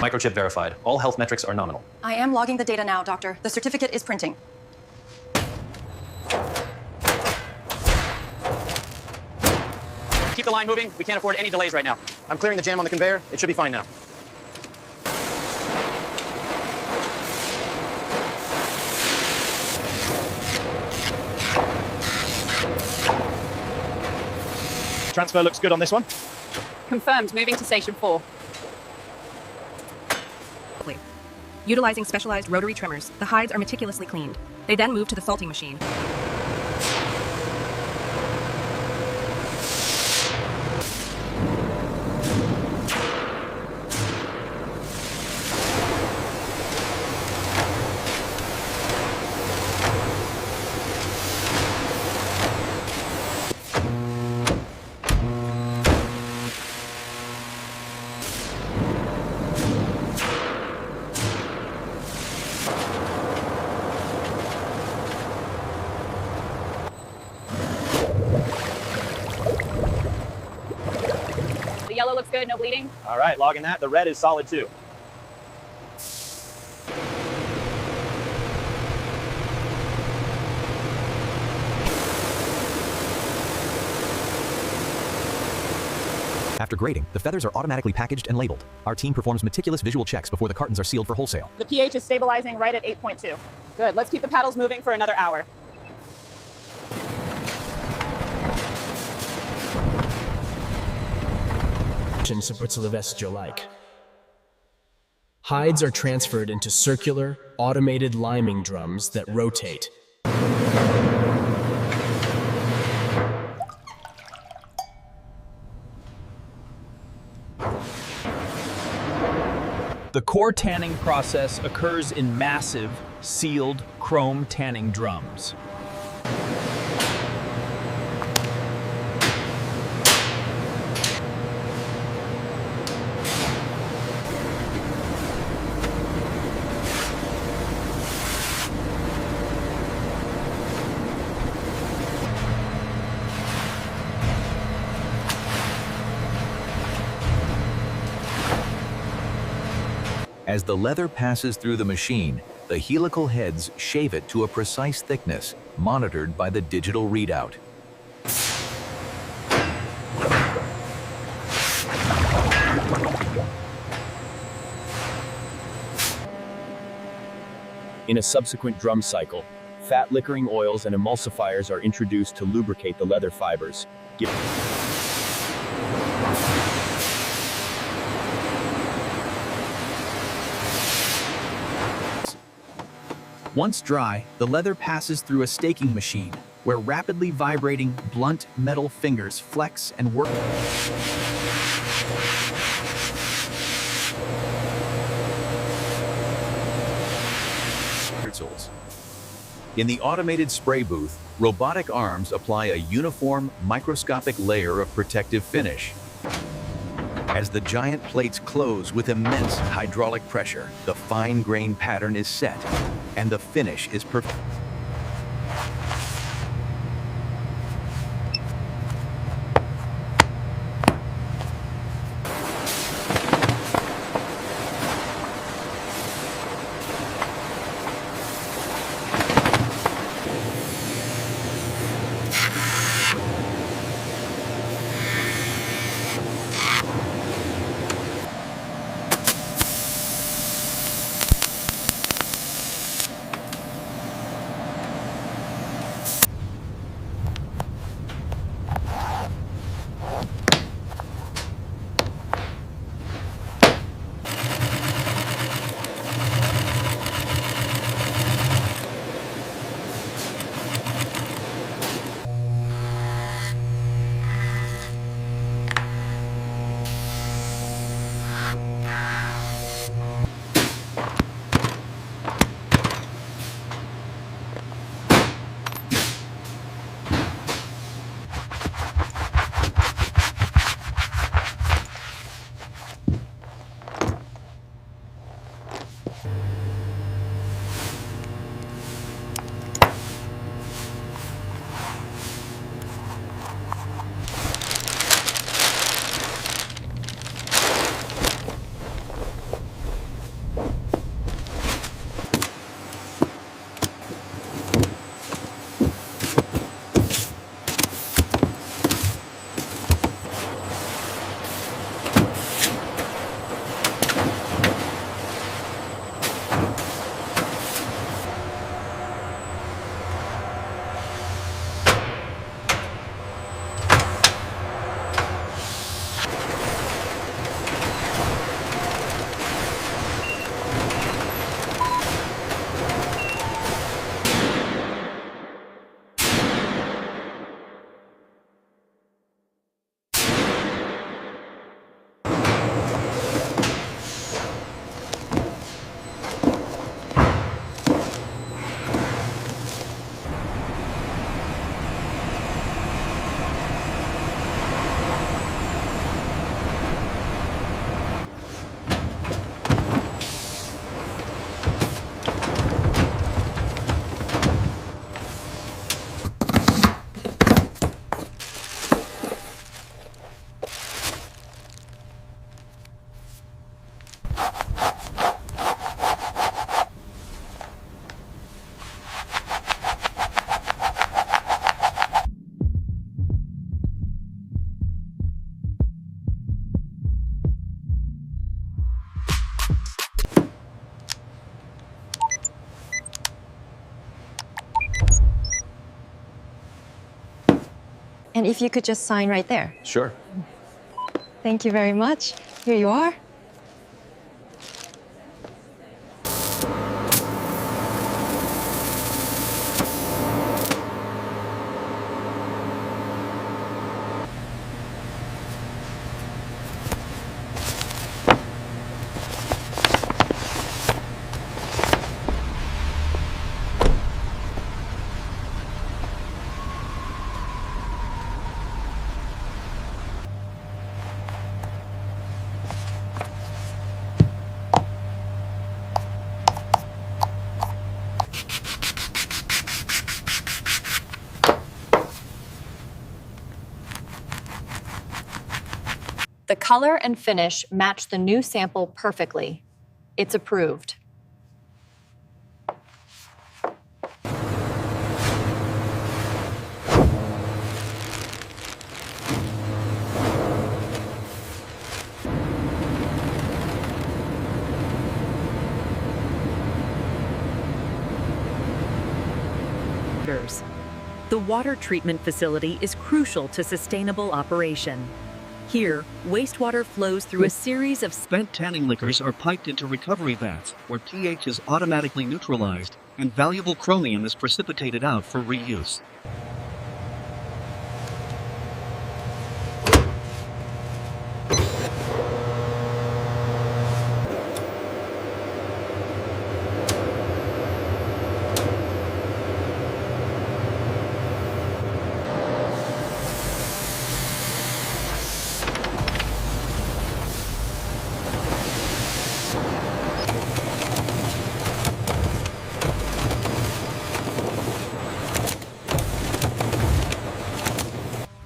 Microchip verified. All health metrics are nominal. I am logging the data now, Doctor. The certificate is printing. Keep the line moving. We can't afford any delays right now. I'm clearing the jam on the conveyor. It should be fine now. Transfer looks good on this one. Confirmed. Moving to Station 4. Utilizing specialized rotary trimmers, the hides are meticulously cleaned. They then move to the salting machine. The yellow looks good. No bleeding. All right, logging that. The red is solid too. After grading, the feathers are automatically packaged and labeled. Our team performs meticulous visual checks before the cartons are sealed for wholesale. The pH is stabilizing right at 8.2. Good. Let's keep the paddles moving for another hour. Supports the vest you like. Hides are transferred into circular, automated liming drums that rotate. The core tanning process occurs in massive, sealed chrome tanning drums. As the leather passes through the machine, the helical heads shave it to a precise thickness, monitored by the digital readout. In a subsequent drum cycle, fat liquoring oils and emulsifiers are introduced to lubricate the leather fibers. Once dry, the leather passes through a staking machine, where rapidly vibrating, blunt metal fingers flex and work. In the automated spray booth, robotic arms apply a uniform, microscopic layer of protective finish. As the giant plates close with immense hydraulic pressure, the fine-grained pattern is set, and the finish is perfect. And if you could just sign right there. Sure. Thank you very much. Here you are. The color and finish match the new sample perfectly. It's approved. The water treatment facility is crucial to sustainable operation. Here, wastewater flows through a series of spent tanning liquors are piped into recovery vats, where pH is automatically neutralized, and valuable chromium is precipitated out for reuse.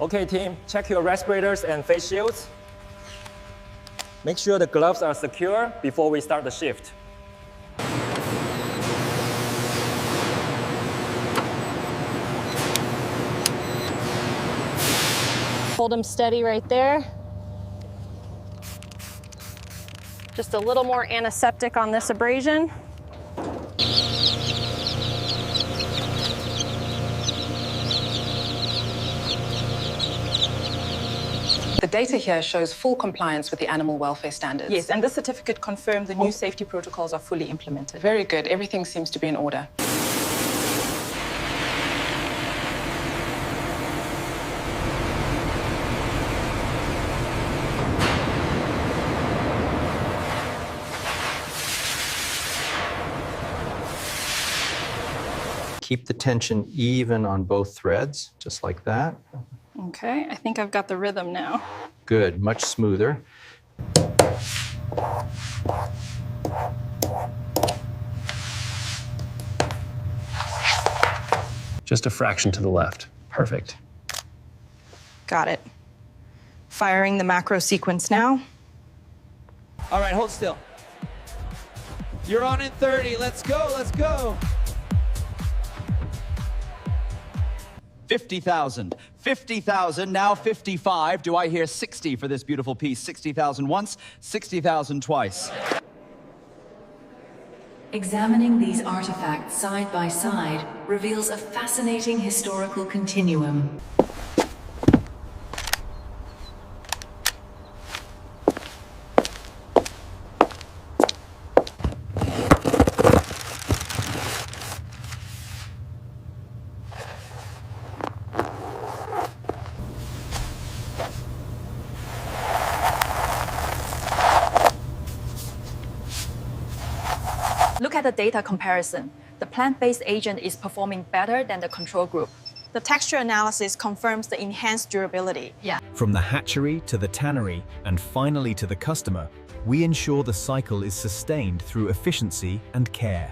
Okay, team, check your respirators and face shields. Make sure the gloves are secure before we start the shift. Hold them steady right there. Just a little more antiseptic on this abrasion. The data here shows full compliance with the animal welfare standards. Yes, and this certificate confirms the new safety protocols are fully implemented. Very good. Everything seems to be in order. Keep the tension even on both threads, just like that. Okay, I think I've got the rhythm now. Good, much smoother. Just a fraction to the left. Perfect. Got it. Firing the macro sequence now. All right, hold still. You're on in 30. Let's go, let's go. 50,000, 50,000, now 55. Do I hear 60 for this beautiful piece? 60,000 once, 60,000 twice. Examining these artifacts side by side reveals a fascinating historical continuum. Look at the data comparison. The plant-based agent is performing better than the control group. The texture analysis confirms the enhanced durability. Yeah. From the hatchery to the tannery and finally to the customer, we ensure the cycle is sustained through efficiency and care.